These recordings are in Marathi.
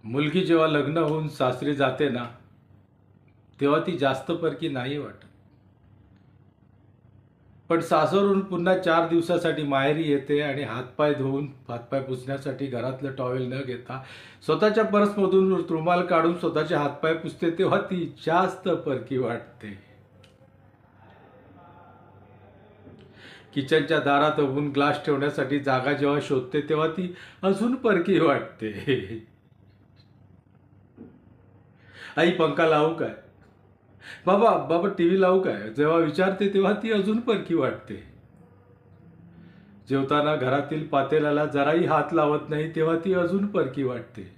मुलगी जेव्हा लग्न होऊन सासरी जाते ना, तेव्हा ती जास्त परकी नाही वाटत. पण सासरून पुन्हा 4 दिवसासाठी माहेरी येते आणि हातपाय धुवून हातपाय पुसण्यासाठी घरातलं टॉवेल न घेता स्वतःच्या पर्समधून रुमाल काढून स्वतःचे हातपाय पुसते, तेव्हा ती जास्त परकी वाटते. किचनच्या दारात उभून ग्लास ठेवण्यासाठी जागा जेव्हा शोधते, तेव्हा ती अजून परकी वाटते. आई पंखा लावू काय, बाबा बाबा टीव्ही लावू काय जेव्हा विचारते, तेव्हा ती अजून परकी वाटते. जेवताना घरातील पातेल्याला जराही हात लावत नाही, तेव्हा ती अजून परकी वाटते.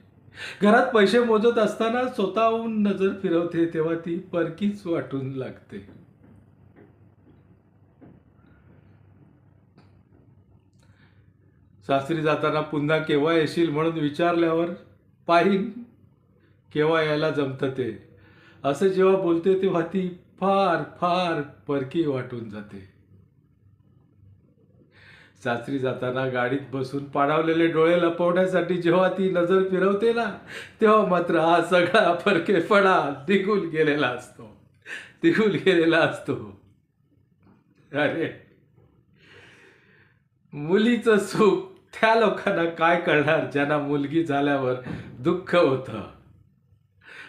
घरात पैसे मोजत असताना स्वतःहून नजर फिरवते, तेव्हा ती परकीच वाटून लागते. सासरी जाताना पुन्हा केव्हा येशील म्हणून विचारल्यावर पाहीन केव्हा यायला जमतं ते, असं जेव्हा बोलते, तेव्हा ती फार फार परकी वाटून जाते. सासरी जाताना गाडीत बसून पाडावलेले डोळे लपवण्यासाठी जेव्हा ती नजर फिरवते ना, तेव्हा मात्र हा सगळा परकेपणा निघून गेलेला असतो, निघून गेलेला असतो. अरे, मुलीचं सुख त्या लोकांना काय कळणार ज्यांना मुलगी झाल्यावर दुःख होतं.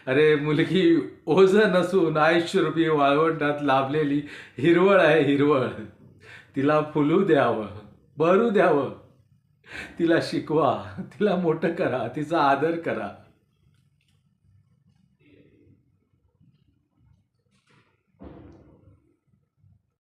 अरे, मुलगी ओझं नसून आयुष्यरूपी वाळवंटात लाभलेली हिरवळ आहे, हिरवळ. तिला फुलू द्यावं, बहरू द्यावं, तिला शिकवा, तिला मोठं करा, तिचा आदर करा.